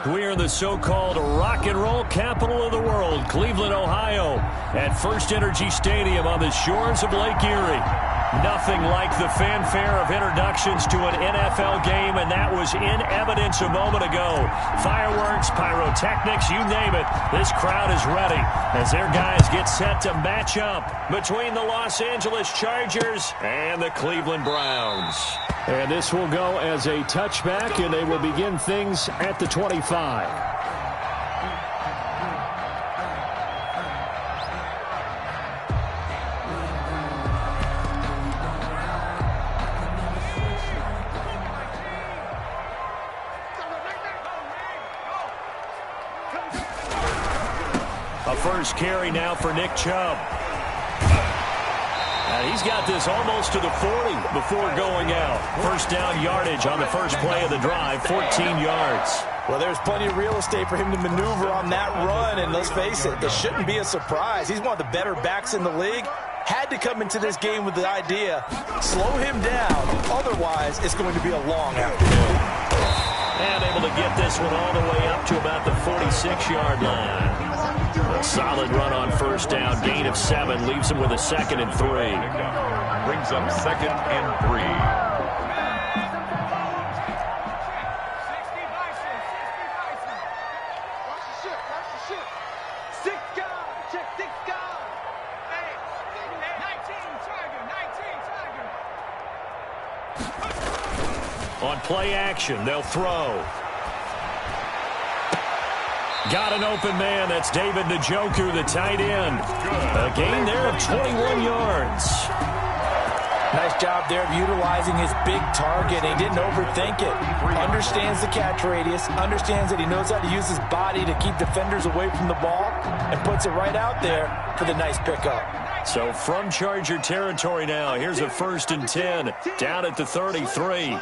We are in the so-called rock and roll capital of the world, Cleveland, Ohio, at First Energy Stadium on the shores of Lake Erie. Nothing like the fanfare of introductions to an NFL game, and that was in evidence a moment ago. Fireworks, pyrotechnics, you name it. This crowd is ready as their guys get set to match up between the Los Angeles Chargers and the Cleveland Browns. And this will go as a touchback, and they will begin things at the 25. A first carry now for Nick Chubb. And he's got this almost to the 40 before going out. First down yardage on the first play of the drive, 14 yards. Well, there's plenty of real estate for him to maneuver on that run, and let's face it, this shouldn't be a surprise. He's one of the better backs in the league. Had to come into this game with the idea, slow him down, otherwise it's going to be a long afternoon. And able to get this one all the way up to about the 46-yard line. A solid run on first down, gain of 7, leaves him with a 2nd and 3. Brings up 2nd and 3. On play action, they'll throw. Got an open man. That's David Njoku, the tight end. A gain there of 21 yards. Nice job there of utilizing his big target. He didn't overthink it. Understands the catch radius. Understands that he knows how to use his body to keep defenders away from the ball. And puts it right out there for the nice pickup. So from Charger territory now, here's a 1st and 10. Down at the 33.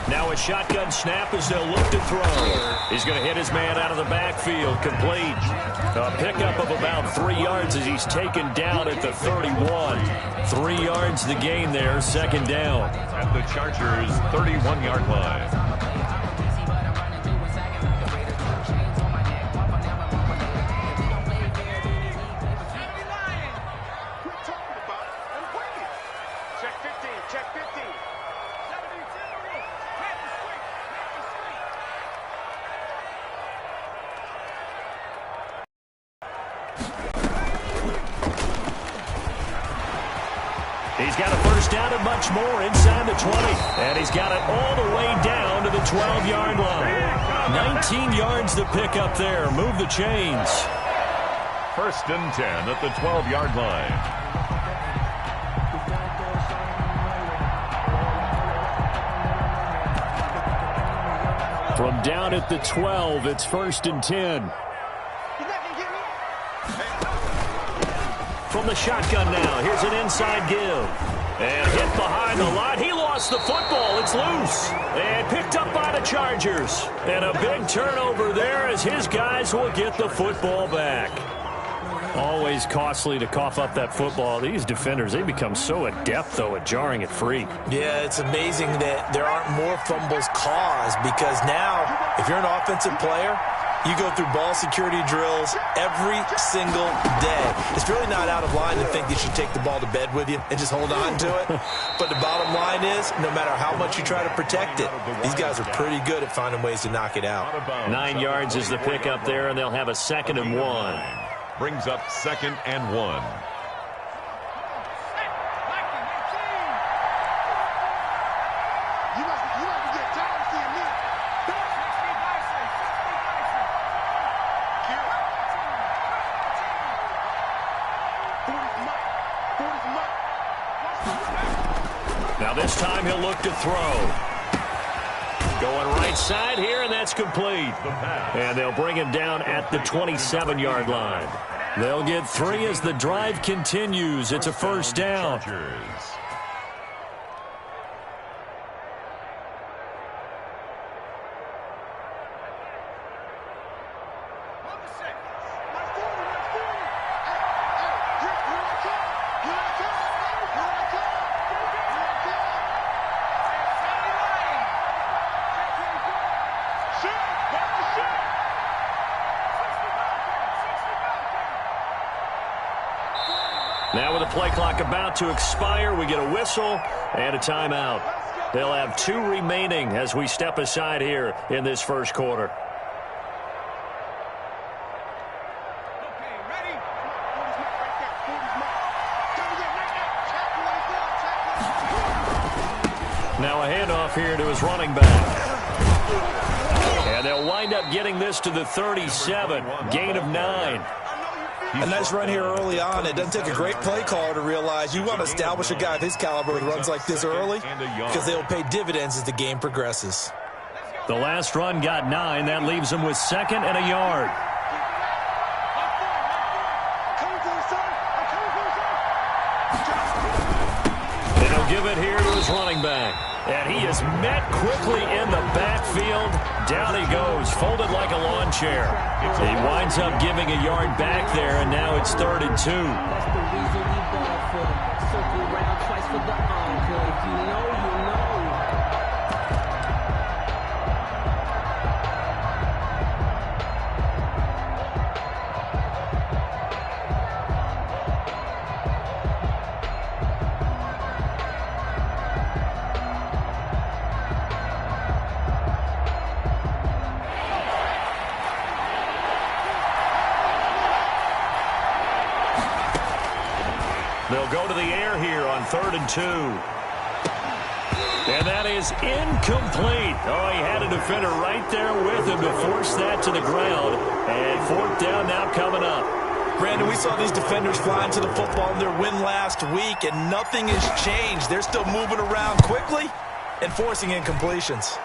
Now a shotgun snap as they'll look to throw. He's going to hit his man out of the backfield. Complete. A pickup of about 3 yards as he's taken down at the 31. 3 yards the gain there, 2nd down. At the Chargers' 31-yard line. He's got a first down and much more inside the 20. And he's got it all the way down to the 12-yard line. 19 yards to pick up there. Move the chains. 1st and 10 at the 12-yard line. From down at the 12, it's 1st and 10. From the shotgun now, here's an inside give. And hit behind the line. He lost the football. It's loose. And picked up by the Chargers. And a big turnover there as his guys will get the football back. Always costly to cough up that football. These defenders, they become so adept, though, at jarring it free. Yeah, it's amazing that there aren't more fumbles caused because now, if you're an offensive player, you go through ball security drills every single day. It's really not out of line to think you should take the ball to bed with you and just hold on to it. But the bottom line is, no matter how much you try to protect it, these guys are pretty good at finding ways to knock it out. 9 yards is the pickup there, and they'll have a 2nd and 1. Brings up 2nd and 1. Now this time he'll look to throw. Going right side here, and that's complete. And they'll bring him down at the 27-yard line. They'll get 3 as the drive continues. It's a 1st down. play clock about to expire. We get a whistle and a timeout. They'll have 2 remaining as we step aside here in this first quarter. Now a handoff here to his running back. And they'll wind up getting this to the 37. Gain of 9. A nice run here early on. It doesn't take a great play caller to realize you want to establish a guy of his caliber with runs like this early because they'll pay dividends as the game progresses. The last run got 9. That leaves him with 2nd and a yard. And he'll give it here to his running back. And he is met quickly in the backfield. Down he goes, folded like a lawn chair. He winds up giving a yard back there, and now it's 3rd and 2. That's the reason we ball for them. Circle around twice for the encore. If you know, you know. They'll go to the air here on 3rd and 2. And that is incomplete. Oh, he had a defender right there with him to force that to the ground. And 4th down now coming up. Brandon, we saw these defenders flying to the football in their win last week, and nothing has changed. They're still moving around quickly and forcing incompletions.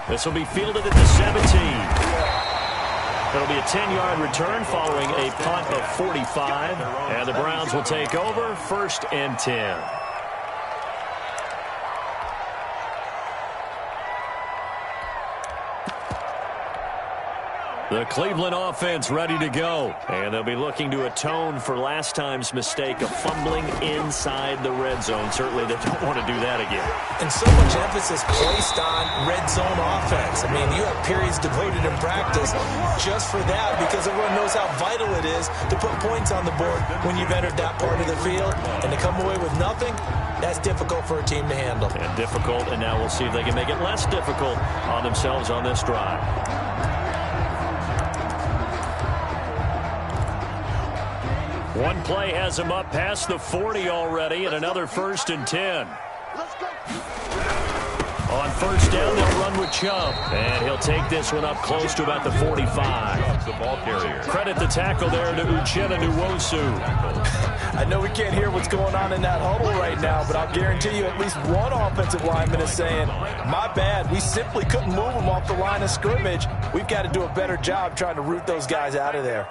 This will be fielded at the 17. It'll be a 10-yard return following a punt of 45. And the Browns will take over 1st and 10. The Cleveland offense ready to go. And they'll be looking to atone for last time's mistake of fumbling inside the red zone. Certainly they don't want to do that again. And so much emphasis placed on red zone offense. I mean, you have periods devoted in practice just for that because everyone knows how vital it is to put points on the board when you've entered that part of the field. And to come away with nothing, that's difficult for a team to handle. And difficult, and now we'll see if they can make it less difficult on themselves on this drive. One play has him up past the 40 already, and another 1st and 10. On 1st down, they'll run with Chubb, and he'll take this one up close to about the 45. The ball carrier. Credit the tackle there to Uchenna Nwosu. I know we can't hear what's going on in that huddle right now, but I'll guarantee you at least one offensive lineman is saying, my bad, we simply couldn't move them off the line of scrimmage. We've got to do a better job trying to root those guys out of there.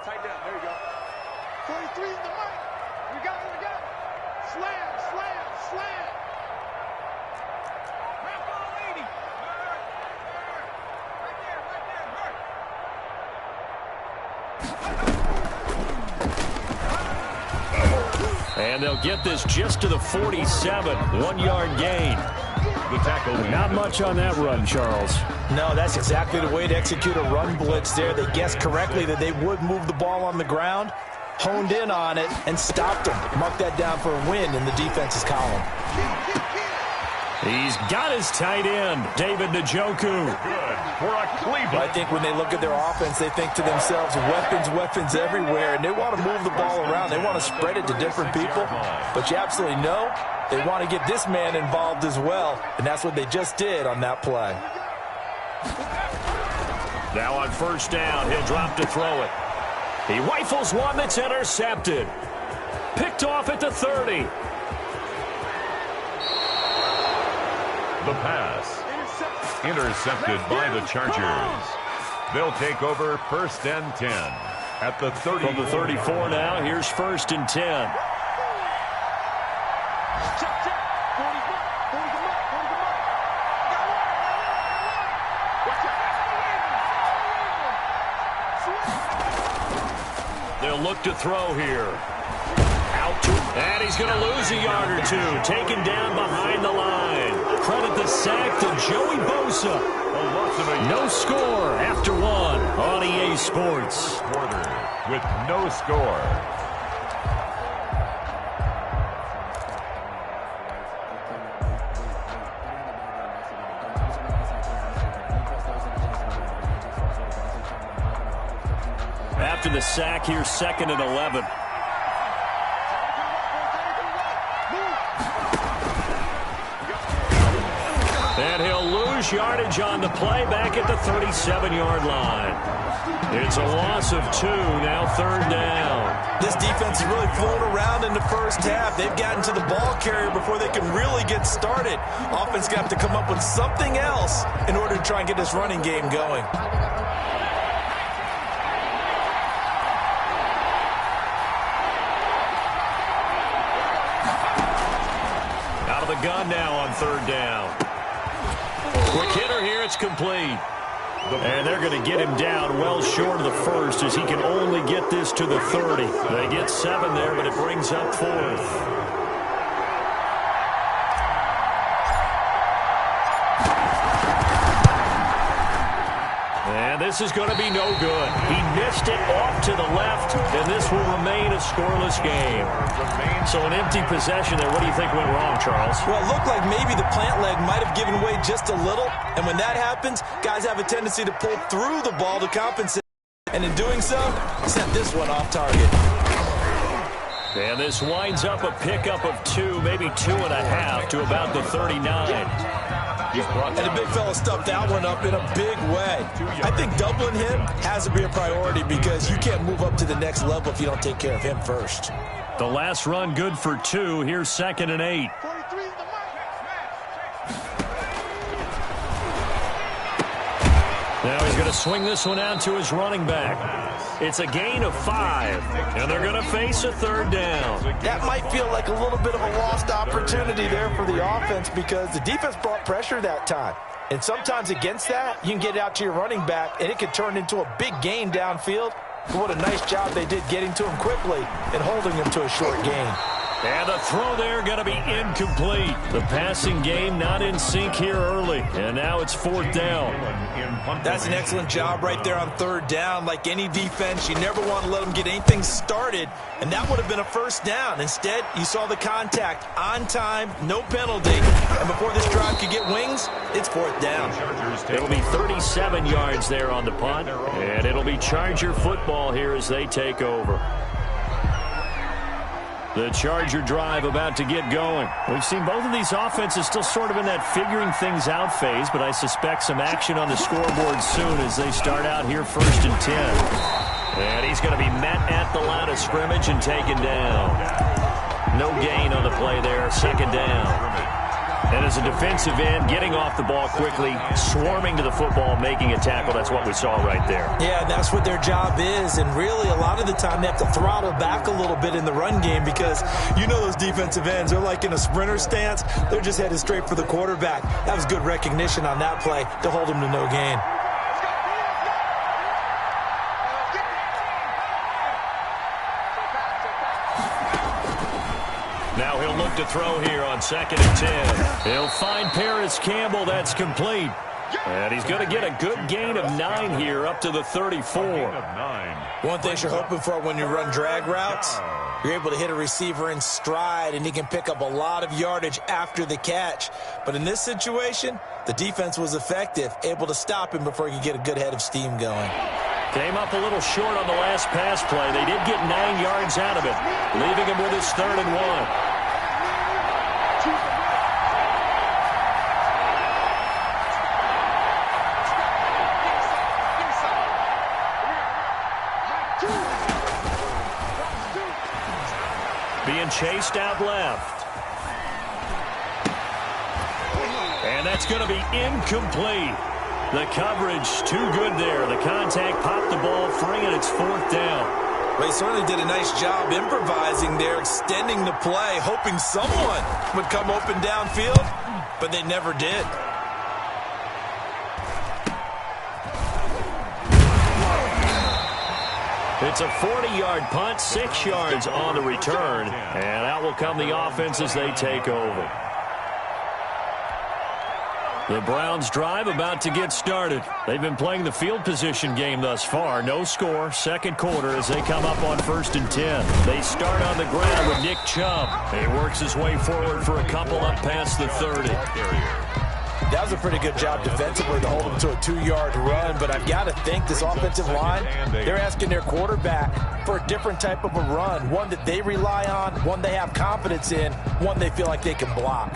And they'll get this just to the 47. 1-yard gain. The tackle. Not much on that run, Charles. No, that's exactly the way to execute a run blitz there. They guessed correctly that they would move the ball on the ground, honed in on it, and stopped them. Mark that down for a win in the defense's column. He's got his tight end, David Njoku. Good for a Cleveland. I think when they look at their offense, they think to themselves, weapons, weapons everywhere, and they want to move the ball around. They want to spread it to different people, but you absolutely know they want to get this man involved as well, and that's what they just did on that play. Now on 1st down, he'll drop to throw it. He rifles one that's intercepted. Picked off at the 30. The pass. Intercepted by the Chargers. They'll take over 1st and 10 at the 30. From the 34 now, here's 1st and 10. They'll look to throw here. Out to, and he's going to lose a yard or two. Taken down behind the line. Credit the sack to Joey Bosa. No score after one on EA Sports. Quarter with no score. After the sack, here's 2nd and 11. And he'll lose yardage on the play back at the 37-yard line. It's a loss of 2, now 3rd down. This defense is really flown around in the first half. They've gotten to the ball carrier before they can really get started. Offense got to come up with something else in order to try and get this running game going. Out of the gun now on 3rd down. Quick hitter here, it's complete. And they're going to get him down well short of the first as he can only get this to the 30. They get 7 there, but it brings up 4th. And this is going to be no good. He missed it off to the left, and this will remain a scoreless game. So an empty possession there. What do you think went wrong, Charles? Well, it looked like maybe the plant leg might have given way just a little. And when that happens, guys have a tendency to pull through the ball to compensate. And in doing so, sent this one off target. And this winds up a pickup of 2, maybe 2.5 to about the 39. And the big fella stuffed that one up in a big way. I think doubling him has to be a priority because you can't move up to the next level if you don't take care of him first. The last run good for 2. Here's 2nd and 8. Now he's going to swing this one out to his running back. It's a gain of 5, and they're going to face a 3rd down. That might feel like a little bit of a lost opportunity there for the offense because the defense brought pressure that time. And sometimes against that, you can get out to your running back, and it could turn into a big gain downfield. But what a nice job they did getting to him quickly and holding him to a short gain. And the throw there going to be incomplete. The passing game not in sync here early. And now it's 4th down. That's an excellent job right there on 3rd down. Like any defense, you never want to let them get anything started. And that would have been a 1st down. Instead, you saw the contact on time, no penalty. And before this drive could get wings, it's 4th down. It'll be 37 yards there on the punt. And it'll be Charger football here as they take over. The Charger drive about to get going. We've seen both of these offenses still sort of in that figuring things out phase, but I suspect some action on the scoreboard soon as they start out here 1st and 10. And he's going to be met at the line of scrimmage and taken down. No gain on the play there, 2nd down. And as a defensive end, getting off the ball quickly, swarming to the football, making a tackle, that's what we saw right there. Yeah, that's what their job is. And really, a lot of the time, they have to throttle back a little bit in the run game because you know those defensive ends, they're like in a sprinter stance. They're just headed straight for the quarterback. That was good recognition on that play to hold him to no gain. Now he'll look to throw here on 2nd and 10. He'll find Paris Campbell. That's complete. And he's going to get a good gain of 9 here up to the 34. One thing you're hoping for when you run drag routes, you're able to hit a receiver in stride, and he can pick up a lot of yardage after the catch. But in this situation, the defense was effective, able to stop him before he could get a good head of steam going. Came up a little short on the last pass play. They did get 9 yards out of it, leaving him with his 3rd and 1. Being chased out left. And that's going to be incomplete. The coverage too good there. The contact popped the ball free, and it's 4th down. Well, he certainly did a nice job improvising there, extending the play, hoping someone would come open downfield, but they never did. It's a 40-yard punt, 6 yards on the return, and out will come the offense as they take over. The Browns drive about to get started. They've been playing the field position game thus far. No score, 2nd quarter as they come up on 1st and 10. They start on the ground with Nick Chubb. He works his way forward for a couple up past the 30. That was a pretty good job defensively to hold them to a 2-yard run, but I've got to think this offensive line, they're asking their quarterback for a different type of a run, one that they rely on, one they have confidence in, one they feel like they can block.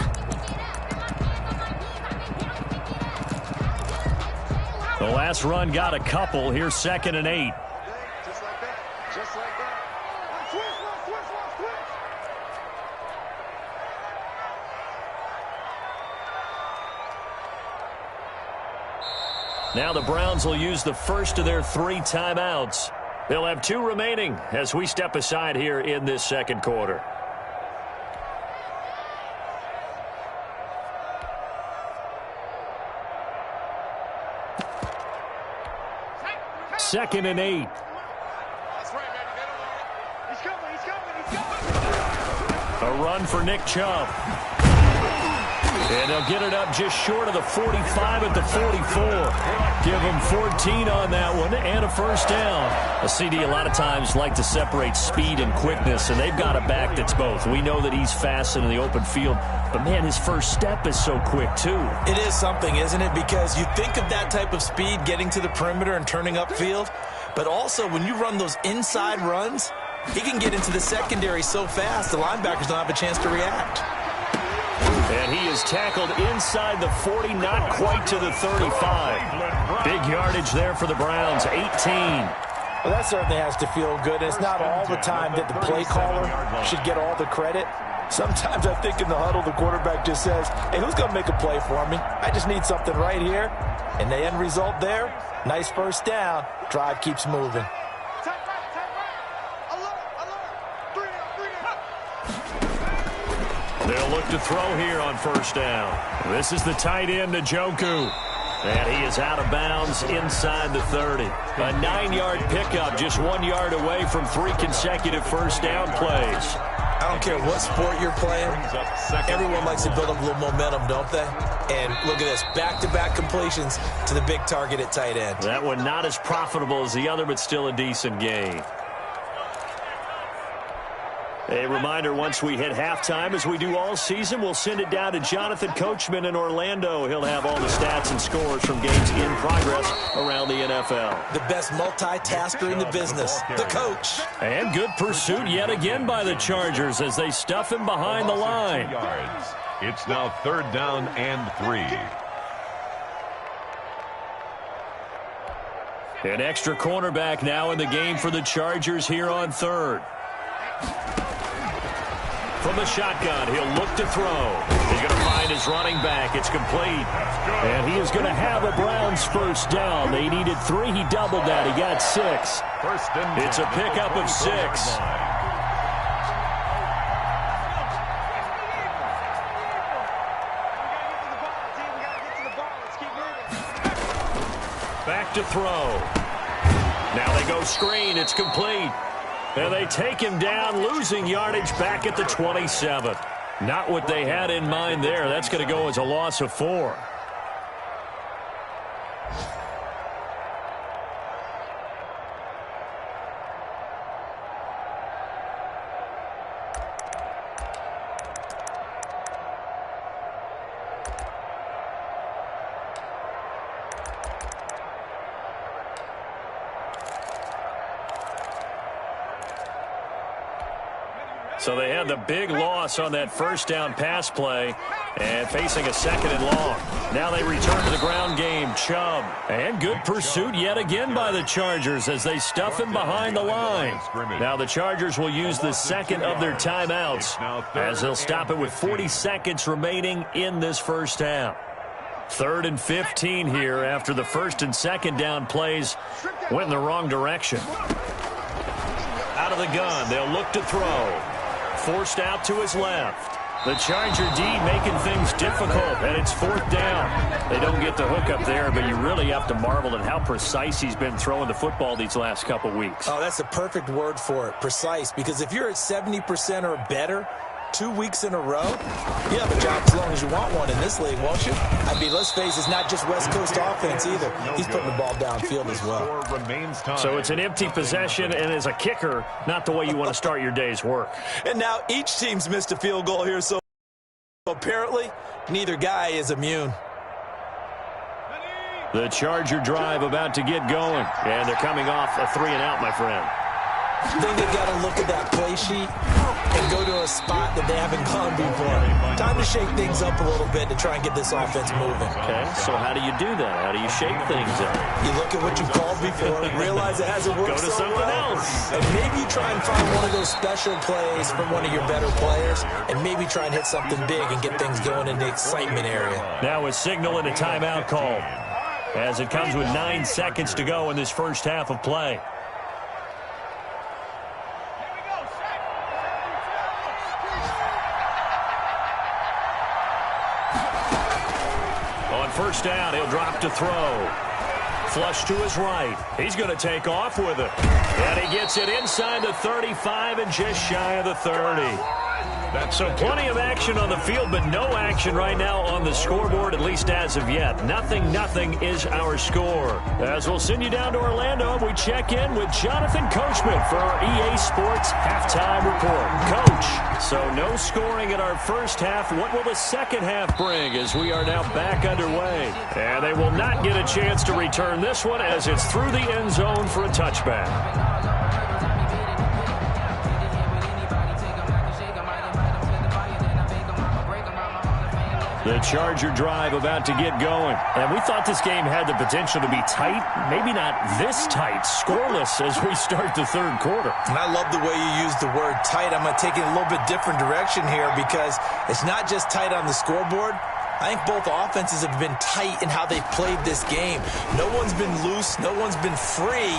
The last run got a couple. Here's 2nd and 8. Just like that. Just like that. Twist. Now the Browns will use the first of their 3 timeouts. They'll have 2 remaining as we step aside here in this second quarter. Second and 8. That's right, man. He's coming. A run for Nick Chubb. And they'll get it up just short of the 45 at the 44. Give them 14 on that one and a first down. A CD a lot of times like to separate speed and quickness, and they've got a back that's both. We know that he's fast in the open field, but, man, his first step is so quick, too. It is something, isn't it? Because you think of that type of speed getting to the perimeter and turning upfield, but also when you run those inside runs, he can get into the secondary so fast the linebackers don't have a chance to react. And he is tackled inside the 40, not quite to the 35. Big yardage there for the Browns, 18. Well, that certainly has to feel good. It's not all the time that the play caller should get all the credit. Sometimes I think in the huddle, the quarterback just says, hey, who's going to make a play for me? I just need something right here. And the end result there, nice first down. Drive keeps moving. They'll look to throw here on first down. This is the tight end, Njoku. And he is out of bounds inside the 30. A 9-yard pickup, just 1 yard away from 3 consecutive first down plays. I don't care what sport you're playing. Everyone likes to build up a little momentum, don't they? And look at this, back-to-back completions to the big target at tight end. That one not as profitable as the other, but still a decent gain. A reminder, once we hit halftime, as we do all season, we'll send it down to Jonathan Coachman in Orlando. He'll have all the stats and scores from games in progress around the NFL. The best multitasker in the business, the coach. And good pursuit yet again by the Chargers as they stuff him behind the line. It's now 3rd down and 3. An extra cornerback now in the game for the Chargers here on 3rd. From the shotgun, he'll look to throw. He's going to find his running back. It's complete. And he is going to have a Browns first down. They needed 3. He doubled that. He got 6. It's a pickup of 6. Back to throw. Now they go screen. It's complete. And they take him down, losing yardage back at the 27. Not what they had in mind there. That's going to go as a loss of 4. So they had the big loss on that first down pass play and facing a 2nd and long. Now they return to the ground game. Chubb. And good pursuit yet again by the Chargers as they stuff him behind the line. Now the Chargers will use the 2nd of their timeouts as they'll stop it with 40 seconds remaining in this first half. 3rd and 15 here after the 1st and 2nd down plays went in the wrong direction. Out of the gun, they'll look to throw. Forced out to his left. The Charger D making things difficult, and it's 4th down. They don't get the hook up there, but you really have to marvel at how precise he's been throwing the football these last couple weeks. Oh, that's the perfect word for it, precise, because if you're at 70% or better 2 weeks in a row, you have a job as long as you want one in this league, won't you? I mean, let's face it, it's not just West Coast offense either. He's putting the ball downfield as well. So it's an empty possession, and as a kicker, not the way you want to start your day's work. And now each team's missed a field goal here, so apparently neither guy is immune. The Charger drive about to get going. And they're coming off a 3-and-out, my friend. I think they've got to look at that play sheet and go to a spot that they haven't gone before. Time to shake things up a little bit to try and get this offense moving. Okay, so how do you do that? How do you shake things up? You look at what you called before, realize it hasn't worked Go to so something well, else. and maybe you try and find one of those special plays from one of your better players, and maybe try and hit something big and get things going in the excitement area. Now a signal and a timeout call, as it comes with 9 seconds to go in this first half of play. First down, he'll drop to throw. Flush to his right. He's going to take off with it. And he gets it inside the 35 and just shy of the 30. So plenty of action on the field, but no action right now on the scoreboard, at least as of yet. Nothing is our score. As we'll send you down to Orlando, we check in with Jonathan Coachman for our EA Sports Halftime Report. Coach, so no scoring in our first half. What will the second half bring as we are now back underway? And they will not get a chance to return this one as it's through the end zone for a touchback. The Charger drive about to get going. And we thought this game had the potential to be tight. Maybe not this tight, scoreless as we start the third quarter. And I love the way you use the word tight. I'm going to take it a little bit different direction here because it's not just tight on the scoreboard. I think both offenses have been tight in how they've played this game. No one's been loose. No one's been free.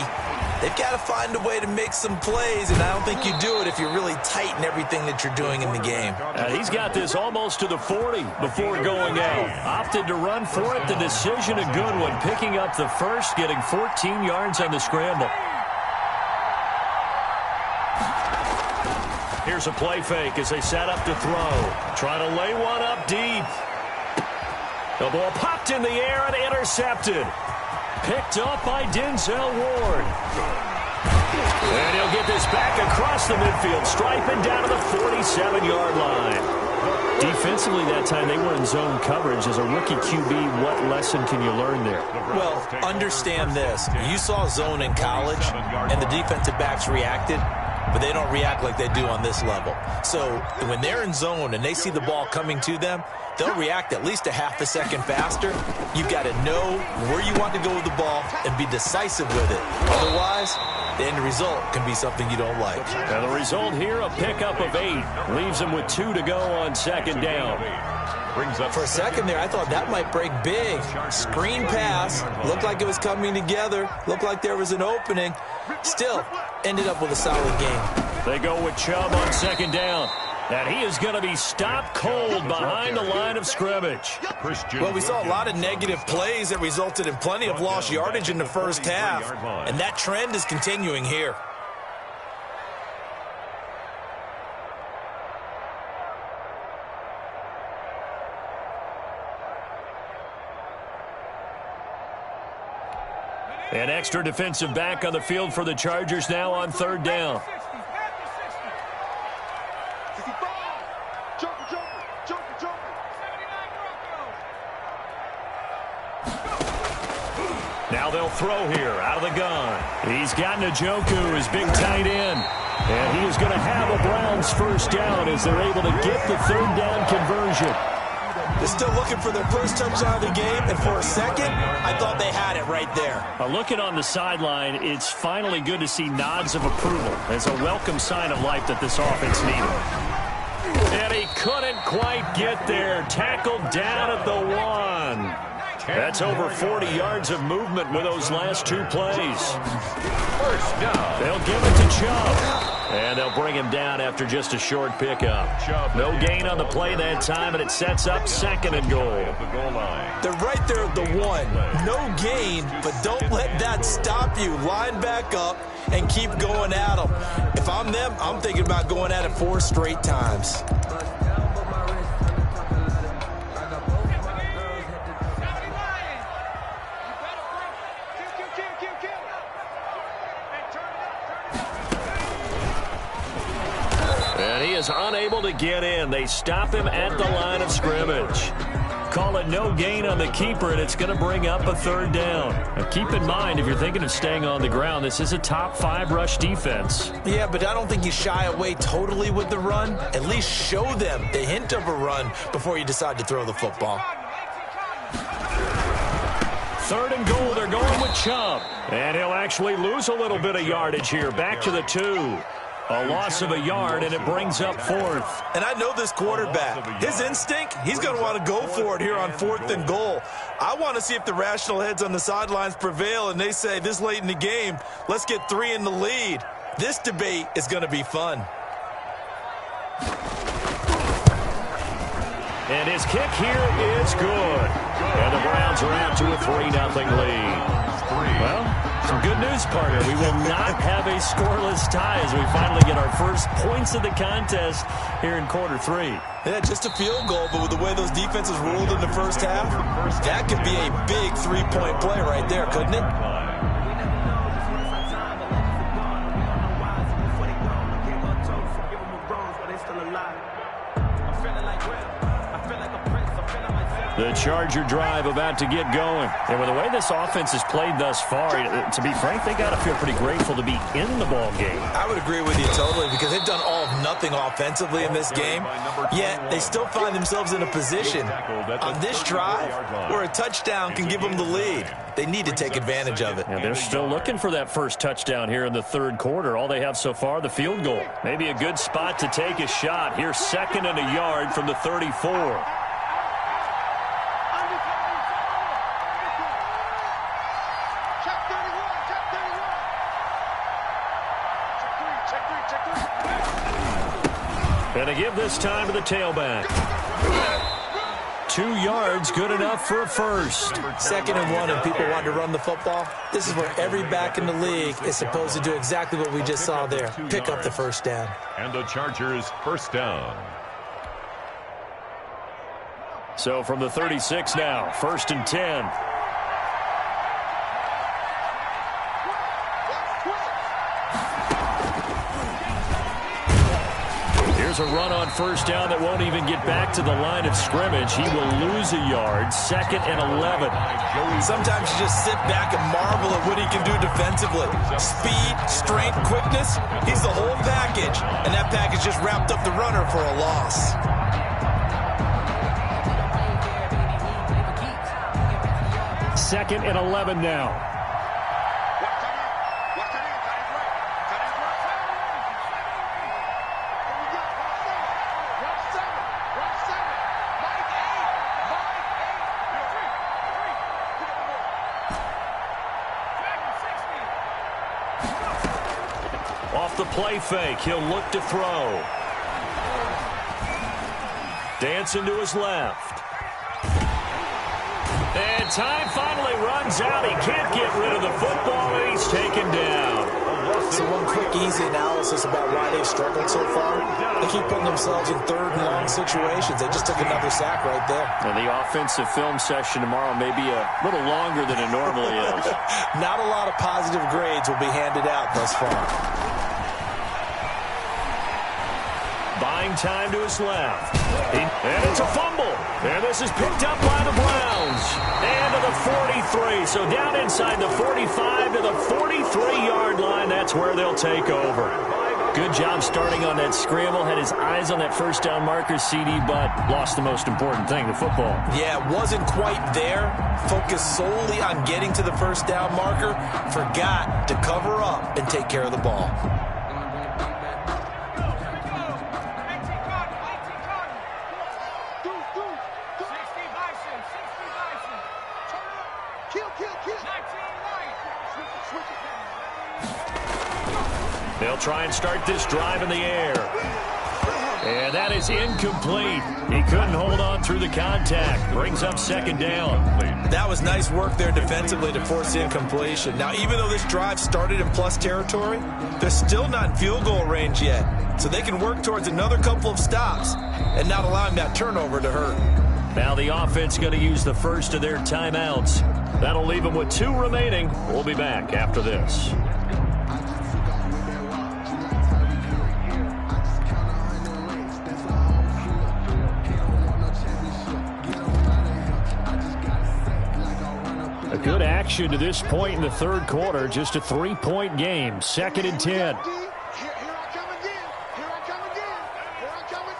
They've got to find a way to make some plays, and I don't think you do it if you're really tight in everything that you're doing in the game. He's got this almost to the 40 before going out. Opted to run for it. The decision a good one. Picking up the first, getting 14 yards on the scramble. Here's a play fake as they set up to throw. Trying to lay one up deep. The ball popped in the air and intercepted. Picked up by Denzel Ward. And he'll get this back across the midfield, striping down to the 47-yard line. Defensively that time, they were in zone coverage. As a rookie QB, what lesson can you learn there? Well, understand this. You saw zone in college, and the defensive backs reacted, but they don't react like they do on this level. So when they're in zone and they see the ball coming to them, they'll react at least a half a second faster. You've got to know where you want to go with the ball and be decisive with it. Otherwise, the end result can be something you don't like. And the result here, a pickup of 8. Leaves them with 2 to go on second down. For a second there, I thought that might break big. Screen pass. Looked like it was coming together. Looked like there was an opening. Still, ended up with a solid game. They go with Chubb on second down. And he is going to be stopped cold behind the line of scrimmage. Well, we saw a lot of negative plays that resulted in plenty of lost yardage in the first half. And that trend is continuing here. An extra defensive back on the field for the Chargers now on third down. Now they'll throw here out of the gun. He's got Njoku, his big tight end. And he is going to have a Browns first down as they're able to get the third down conversion. They're still looking for their first touchdown of the game, and for a second, I thought they had it right there. Looking on the sideline, it's finally good to see nods of approval as a welcome sign of life that this offense needed. And he couldn't quite get there. Tackled down at the 1. That's over 40 yards of movement with those last 2 plays. First down. They'll give it to Chubb. And they'll bring him down after just a short pickup. No gain on the play that time, and it sets up second and goal. They're right there at the 1. No gain, but don't let that stop you. Line back up and keep going at them. If I'm them, I'm thinking about going at it 4 straight times. Unable to get in. They stop him at the line of scrimmage. call it no gain on the keeper, and it's going to bring up a third down. Now, keep in mind, if you're thinking of staying on the ground, this is a top 5 rush defense. Yeah, but I don't think you shy away totally with the run. At least show them the hint of a run before you decide to throw the football. 3rd and goal, they're going with Chubb. And he'll actually lose a little bit of yardage here, back to the 2. A loss of a yard, and it brings up 4th. And I know this quarterback. His instinct, he's going to want to go for it here on 4th and goal. I want to see if the rational heads on the sidelines prevail, and they say this late in the game, let's get 3 in the lead. This debate is going to be fun. And his kick here is good. And the Browns are out to a 3-0 lead. Well, some good news, partner. We will not have a scoreless tie as we finally get our first points of the contest here in quarter 3. Yeah, just a field goal, but with the way those defenses ruled in the first half, that could be a big 3-point play right there, couldn't it? The Charger drive about to get going. And with the way this offense has played thus far, to be frank, they got to feel pretty grateful to be in the ball game. I would agree with you totally because they've done all of nothing offensively in this game, yet they still find themselves in a position on this drive where a touchdown can give them the lead. They need to take advantage of it. And they're still looking for that first touchdown here in the 3rd quarter. All they have so far, the field goal. Maybe a good spot to take a shot. Here's 2nd and a yard from the 34. And they give this time to the tailback. 2 yards, good enough for a first. 2nd and 1, and people want to run the football. This is where every back in the league is supposed to do exactly what we just saw there. Pick up the first down. And the Chargers first down. So from the 36 now, 1st and 10. A run on first down that won't even get back to the line of scrimmage. He will lose a yard. 2nd and 11. Sometimes you just sit back and marvel at what he can do defensively. Speed, strength, quickness. He's the whole package. And that package just wrapped up the runner for a loss. Second and 11 now. Off the play fake, he'll look to throw. Dancing to his left. And time finally runs out. He can't get rid of the football, and he's taken down. So one quick, easy analysis about why they've struggled so far. They keep putting themselves in 3rd and long situations. They just took another sack right there. And the offensive film session tomorrow may be a little longer than it normally is. Not a lot of positive grades will be handed out thus far. Buying time to his left. And it's a fumble. And this is picked up by the Browns. And to the 43. So down inside the 45 to the 43-yard line. That's where they'll take over. Good job starting on that scramble. Had his eyes on that first down marker, CD, but lost the most important thing, the football. Yeah, wasn't quite there. Focused solely on getting to the first down marker. Forgot to cover up and take care of the ball. They'll try and start this drive in the air. And that is incomplete. He couldn't hold on through the contact. Brings up 2nd down. That was nice work there defensively to force the incompletion. Now, even though this drive started in plus territory, they're still not in field goal range yet. So they can work towards another couple of stops and not allowing that turnover to hurt. Now the offense going to use the first of their timeouts. That'll leave them with 2 remaining. We'll be back after this. action to this point in the third quarter. Just a 3-point game. 2nd and 10. Here I come again. Here I come again. Here I come with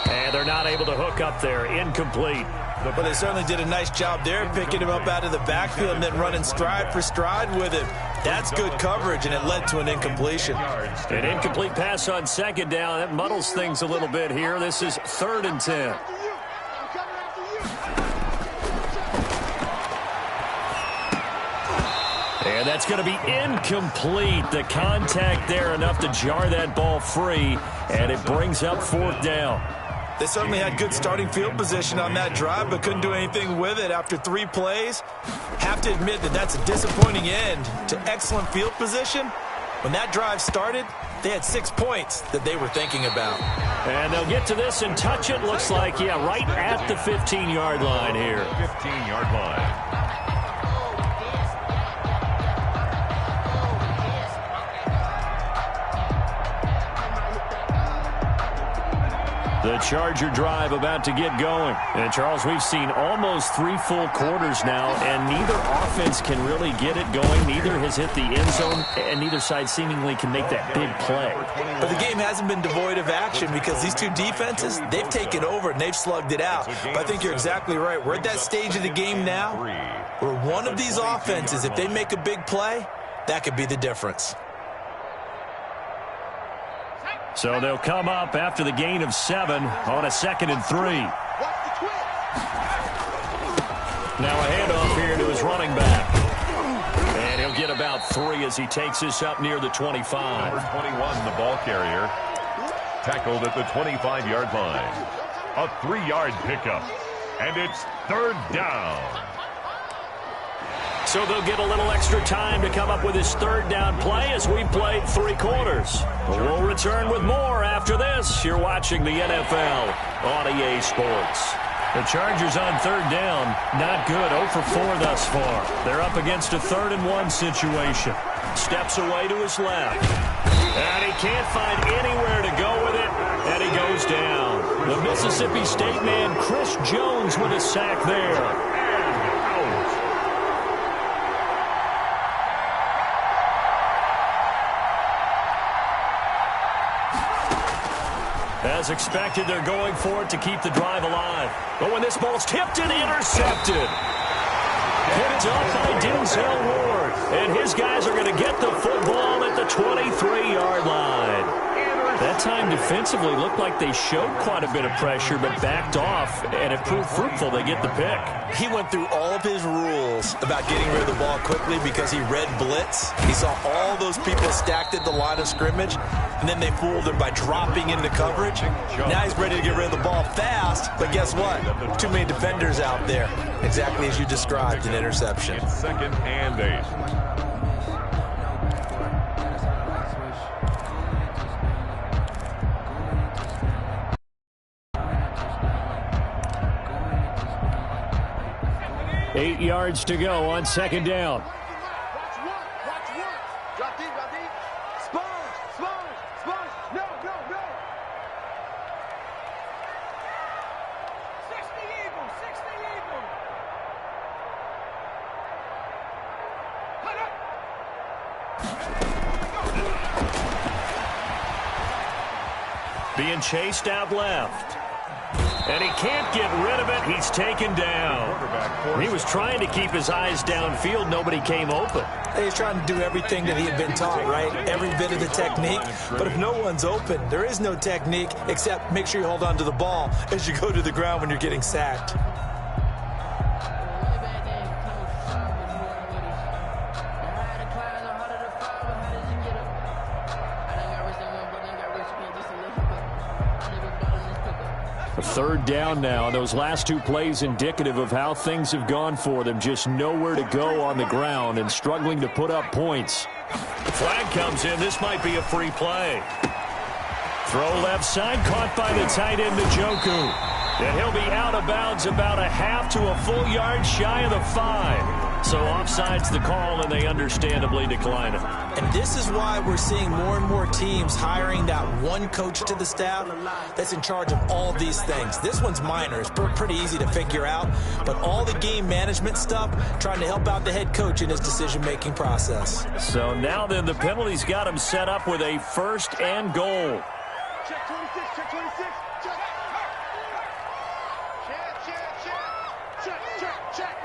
79. And they're not able to hook up there. Incomplete. But they certainly did a nice job there, picking him up out of the backfield and then running stride for stride with him. That's good coverage, and it led to an incompletion. An incomplete pass on 2nd down. That muddles things a little bit here. This is 3rd and 10. I'm coming after you. And that's going to be incomplete. The contact there enough to jar that ball free, and it brings up 4th down. They certainly had good starting field position on that drive, but couldn't do anything with it after 3 plays. Have to admit that that's a disappointing end to excellent field position. When that drive started, they had 6 points that they were thinking about. And they'll get to this and touch it. Looks like, yeah, right at the 15-yard line here. 15-yard line. The Charger drive about to get going. And, Charles, we've seen almost 3 full quarters now, and neither offense can really get it going. Neither has hit the end zone, and neither side seemingly can make that big play. But the game hasn't been devoid of action because these two defenses, they've taken over and they've slugged it out. But I think you're exactly right. We're at that stage of the game now where one of these offenses, if they make a big play, that could be the difference. So they'll come up after the gain of 7 on a 2nd and 3. Now a handoff here to his running back. And he'll get about 3 as he takes this up near the 25. Number 21, the ball carrier, tackled at the 25-yard line. A 3-yard pickup, and it's 3rd down. So they'll get a little extra time to come up with his 3rd down play as we played 3 quarters. We'll return with more after this. You're watching the NFL on EA Sports. The Chargers on 3rd down. Not good. 0 for 4 thus far. They're up against a 3rd and 1 situation. Steps away to his left. And he can't find anywhere to go with it. And he goes down. The Mississippi State man, Chris Jones, with a sack there. As expected, they're going for it to keep the drive alive. But when this ball's tipped and intercepted. Picked up by Denzel Ward. And his guys are going to get the football at the 23-yard line. That time defensively looked like they showed quite a bit of pressure but backed off, and it proved fruitful. They get the pick. He went through all of his rules about getting rid of the ball quickly because he read blitz. He saw all those people stacked at the line of scrimmage, and then they fooled him by dropping into coverage. Now he's ready to get rid of the ball fast, but guess what? Too many defenders out there. Exactly as you described, an interception. It's 2nd and 8. 8 yards to go on 2nd down. Watch one. Drop deep. Sponge. No. 60 Eagle. Put up. Being chased out left. And he can't get rid of it. He's taken down. He was trying to keep his eyes downfield. Nobody came open. He's trying to do everything that he had been taught, right? Every bit of the technique. But if no one's open, there is no technique except make sure you hold on to the ball as you go to the ground when you're getting sacked. A 3rd down now. Those last 2 plays indicative of how things have gone for them. Just nowhere to go on the ground and struggling to put up points. Flag comes in. This might be a free play. Throw left side, caught by the tight end, Njoku. And he'll be out of bounds about a half to a full yard shy of the 5. So offside's the call, and they understandably decline it. And this is why we're seeing more and more teams hiring that one coach to the staff that's in charge of all these things. This one's minor. It's pretty easy to figure out. But all the game management stuff, trying to help out the head coach in his decision-making process. So now then, the penalty's got him set up with a 1st and goal. Check 26, check 26, check. Check.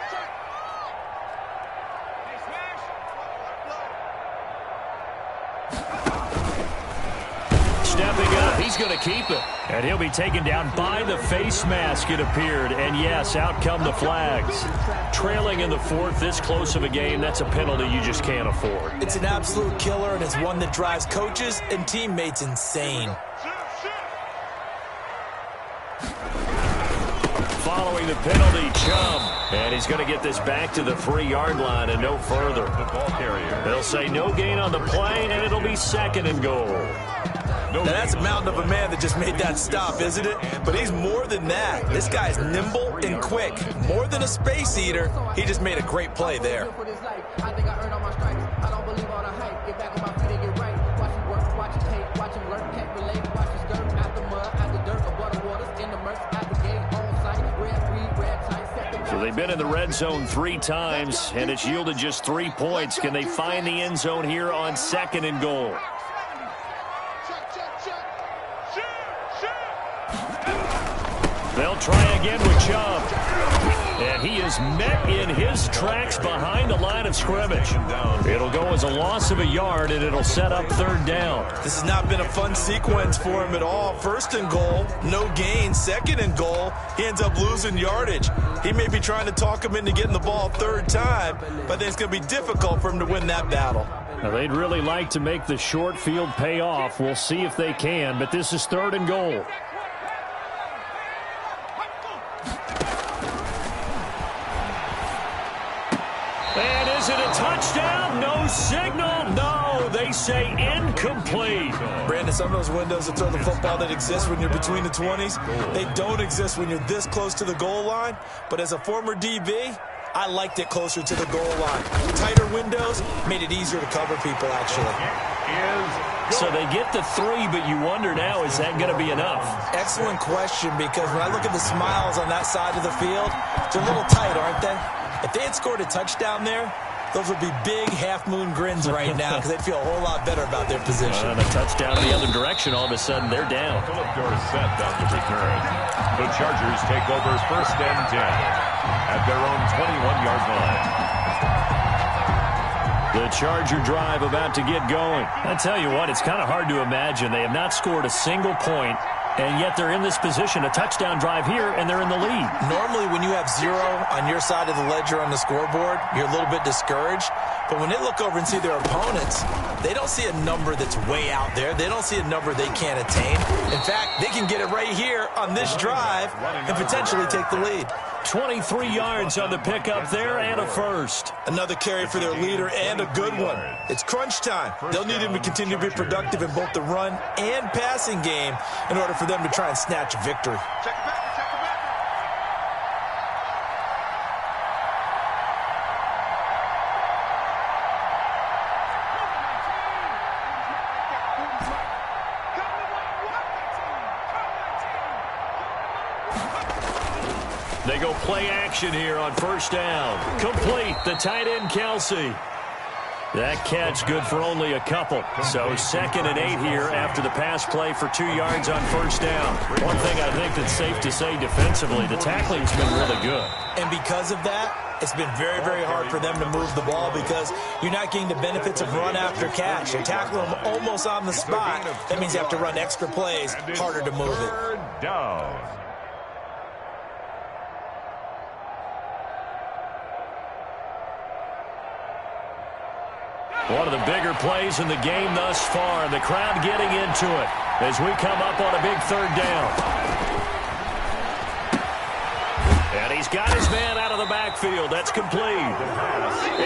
Stepping up, he's going to keep it. And he'll be taken down by the face mask, it appeared. And yes, out come the flags. Trailing in the 4th, this close of a game, that's a penalty you just can't afford. It's an absolute killer, and it's one that drives coaches and teammates insane. Following the penalty, Chubb. And he's going to get this back to the 3-yard line and no further. The ball carrier. They'll say no gain on the play, and it'll be 2nd and goal. Now that's a mountain of a man that just made that stop, isn't it? But he's more than that. This guy's nimble and quick. More than a space eater, he just made a great play there. I think I earned all my stripes. I don't believe all the hype. Get back on my feet and get right. Watch him work, watch him tape, watch him learn, can't relate. Watch him skirt out the mud, out the dirt, above the waters, in the murk, out the gate, on site, red tight. So they've been in the red zone 3 times, and it's yielded just 3 points. Can they find the end zone here on 2nd and goal? They'll try again with Chubb. And he is met in his tracks behind the line of scrimmage. It'll go as a loss of a yard, and it'll set up 3rd down. This has not been a fun sequence for him at all. 1st and goal, no gain. 2nd and goal, he ends up losing yardage. He may be trying to talk him into getting the ball 3rd time, but then it's going to be difficult for him to win that battle. Now, they'd really like to make the short field pay off. We'll see if they can, but this is 3rd and goal. And is it a touchdown? No signal. No, they say incomplete. Brandon, some of those windows that throw the football that exist when you're between the 20s, they don't exist when you're this close to the goal line. But as a former DB, I liked it closer to the goal line. Tighter windows made it easier to cover people, actually. So they get the 3, but you wonder now, is that going to be enough? Excellent question, because when I look at the smiles on that side of the field, they're a little tight, aren't they? If they had scored a touchdown there, those would be big half-moon grins right now because they'd feel a whole lot better about their position. And a touchdown in the other direction, all of a sudden they're down. Philip Dorsett on the return. The Chargers take over 1st and 10 at their own 21-yard line. The Charger drive about to get going. I tell you what, it's kind of hard to imagine. They have not scored a single point, and yet they're in this position. A touchdown drive here, and they're in the lead. Normally, when you have 0 on your side of the ledger on the scoreboard, you're a little bit discouraged. But when they look over and see their opponents, they don't see a number that's way out there. They don't see a number they can't attain. In fact, they can get it right here on this drive and potentially take the lead. 23 yards on the pickup there and a 1st. Another carry for their leader and a good one. It's crunch time. They'll need him to continue to be productive in both the run and passing game in order for them to try and snatch a victory. Check it back. They go play action here on 1st down. Complete, the tight end Kelsey. That catch good for only a couple. So 2nd and 8 here after the pass play for 2 yards on 1st down. One thing I think that's safe to say defensively, the tackling's been really good. And because of that, it's been very, very hard for them to move the ball because you're not getting the benefits of run after catch. They tackle them almost on the spot. That means you have to run extra plays, harder to move it. 3rd down. One of the bigger plays in the game thus far. The crowd getting into it as we come up on a big 3rd down. And he's got his man out of the backfield. That's complete.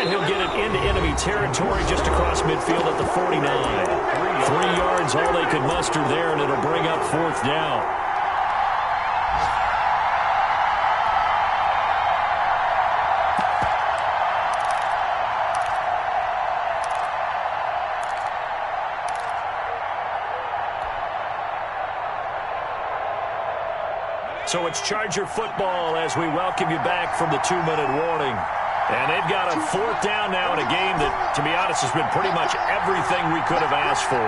And he'll get it into enemy territory just across midfield at the 49. 3 yards, all they could muster there, and it'll bring up 4th down. So it's Charger football as we welcome you back from the 2-minute warning. And they've got a 4th down now in a game that, to be honest, has been pretty much everything we could have asked for.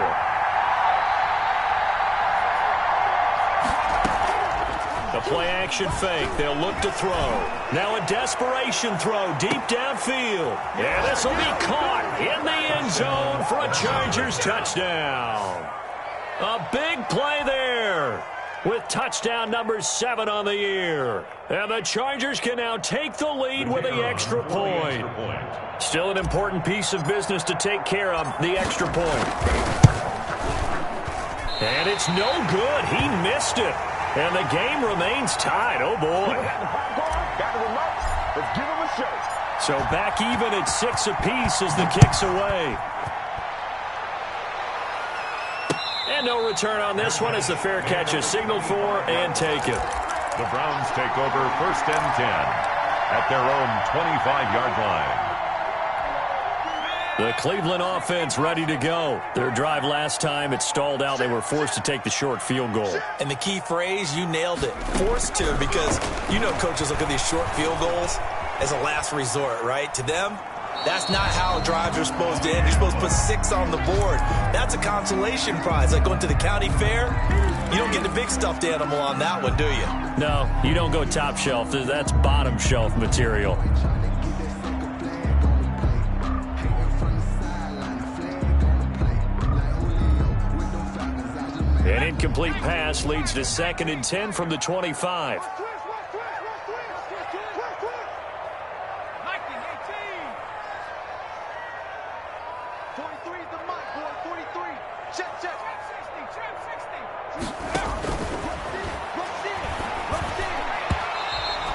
The play-action fake. They'll look to throw. Now a desperation throw deep downfield. And this will be caught in the end zone for a Chargers touchdown. A big play there with touchdown number 7 on the year. And the Chargers can now take the lead with the extra point. Still an important piece of business to take care of, the extra point. And it's no good. He missed it. And the game remains tied. Oh, boy. So back even at 6 apiece as the kick's away. And no return on this one as the fair catch is signaled for and taken. The Browns take over 1st and 10 at their own 25-yard line. The Cleveland offense ready to go. Their drive last time, it stalled out. They were forced to take the short field goal. And the key phrase, you nailed it. Forced to, because you know coaches look at these short field goals as a last resort, right? To them, that's not how drives are supposed to end. You're supposed to put 6 on the board. That's a consolation prize. Like going to the county fair, you don't get the big stuffed animal on that one, do you? No, you don't go top shelf. That's bottom shelf material. An incomplete pass leads to 2nd and 10 from the 25.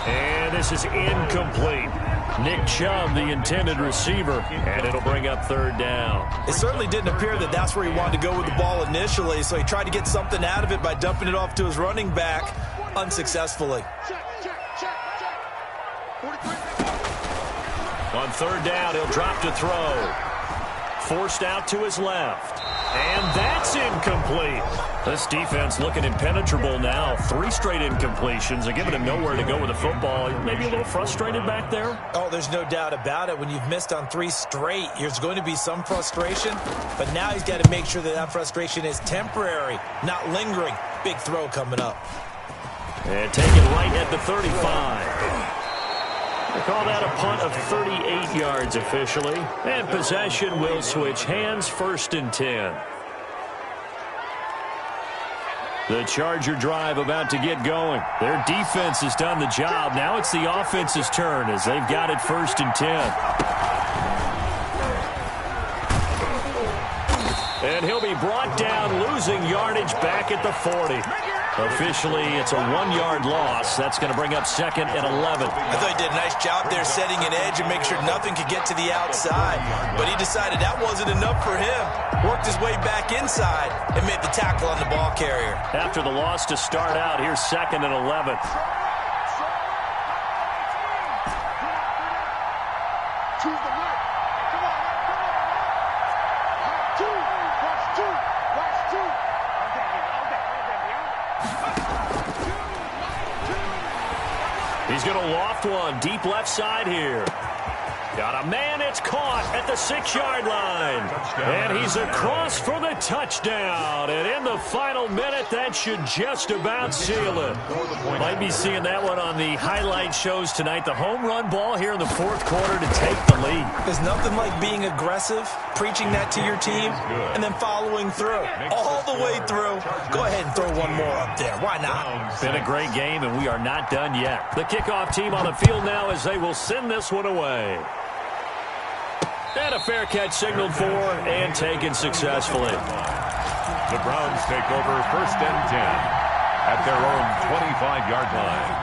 And this is incomplete. Nick Chubb, the intended receiver, and it'll bring up 3rd down. It certainly didn't appear that that's where he wanted to go with the ball initially, so he tried to get something out of it by dumping it off to his running back unsuccessfully. On 3rd down, he'll drop to throw. Forced out to his left. And that's incomplete. This defense looking impenetrable now. 3 straight incompletions. They're giving him nowhere to go with the football. Maybe a little frustrated back there. Oh, there's no doubt about it. When you've missed on 3 straight, there's going to be some frustration. But now he's got to make sure that that frustration is temporary, not lingering. Big throw coming up. And taken right at the 35. They call that a punt of 38 yards officially. And possession will switch hands, 1st and 10. The Charger drive about to get going. Their defense has done the job. Now it's the offense's turn as they've got it 1st and 10. And he'll be brought down, losing yardage back at the 40. Officially, it's a 1-yard loss. That's going to bring up 2nd and 11. I thought he did a nice job there setting an edge and make sure nothing could get to the outside. But he decided that wasn't enough for him. Worked his way back inside and made the tackle on the ball carrier. After the loss to start out, here's 2nd and 11. He's going to loft one deep left side here. Got a man, it's caught at the 6-yard line. And he's across for the touchdown. And in the final minute, that should just about seal it. Might be seeing that one on the highlight shows tonight. The home run ball here in the 4th quarter to take the lead. There's nothing like being aggressive, preaching that to your team, and then following through. All the way through. Go ahead and throw one more up there. Why not? Been a great game, and we are not done yet. The kickoff team on the field now as they will send this one away. And a fair catch signaled for and taken successfully. The Browns take over 1st and 10 at their own 25-yard line.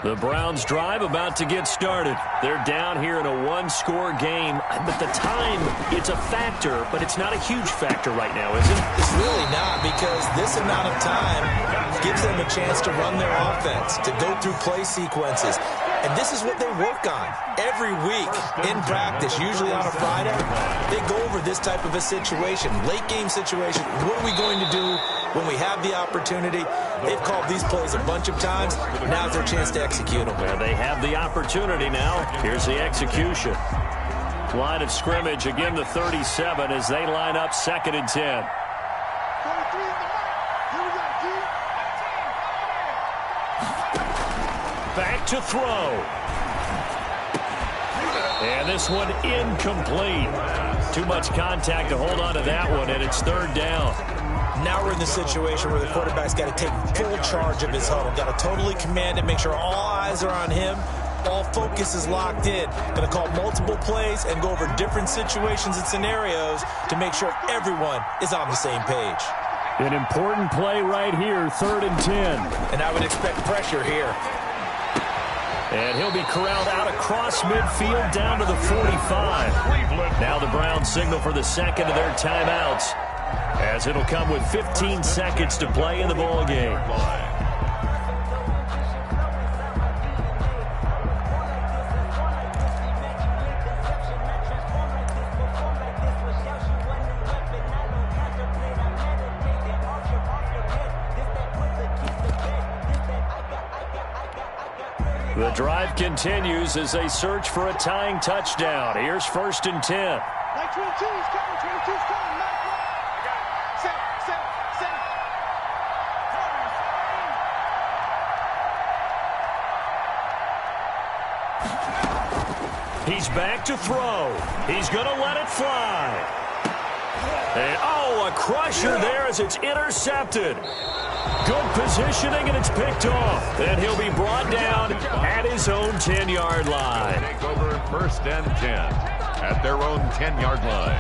The Browns drive about to get started. They're down here in a one-score game. But the time, it's a factor, but it's not a huge factor right now, is it? It's really not, because this amount of time gives them a chance to run their offense, to go through play sequences. And this is what they work on every week in practice, usually on a Friday. They go over this type of a situation, late game situation. What are we going to do when we have the opportunity? They've called these plays a bunch of times. Now's their chance to execute them. Well, they have the opportunity now. Here's the execution. Line of scrimmage, again the 37 as they line up 2nd and 10. 23 in the mark. Here we go, Keith. Back to throw. And this one incomplete. Too much contact to hold on to that one, and it's 3rd down. Now we're in the situation where the quarterback's got to take full charge of his huddle. Got to totally command it, make sure all eyes are on him. All focus is locked in. Going to call multiple plays and go over different situations and scenarios to make sure everyone is on the same page. An important play right here, 3rd and 10. And I would expect pressure here. And he'll be corralled out across midfield down to the 45. Now the Browns signal for the second of their timeouts, as it'll come with 15 seconds to play in the ball game. The drive continues as they search for a tying touchdown. Here's 1st and 10. Like 22's coming, 22's coming. Mike, set. He's back to throw. He's going to let it fly. And, a crusher there as it's intercepted. Good positioning, and it's picked off. And he'll be brought down at his own 10-yard line. Take over 1st and 10 at their own 10-yard line.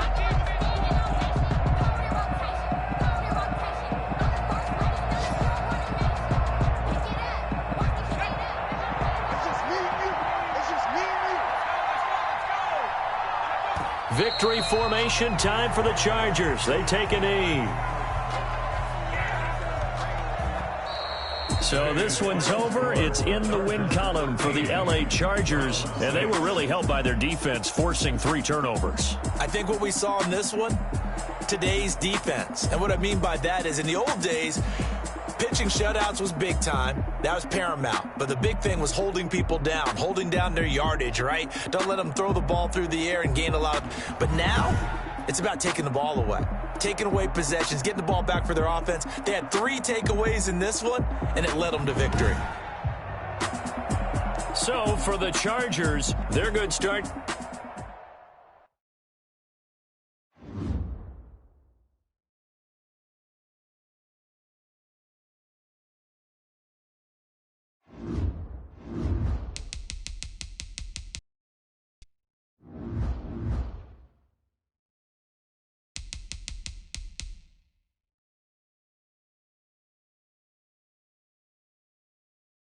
It's just me and you. It's just me and you. Victory formation time for the Chargers. They take a knee. So this one's over. It's in the win column for the L.A. Chargers, and they were really helped by their defense, forcing 3 turnovers. I think what we saw in this one, today's defense. And what I mean by that is in the old days, pitching shutouts was big time. That was paramount. But the big thing was holding people down, holding down their yardage, right? Don't let them throw the ball through the air and gain a lot of... But now, it's about taking the ball away. Taking away possessions, getting the ball back for their offense. They had 3 takeaways in this one, and it led them to victory. So for the Chargers, their good start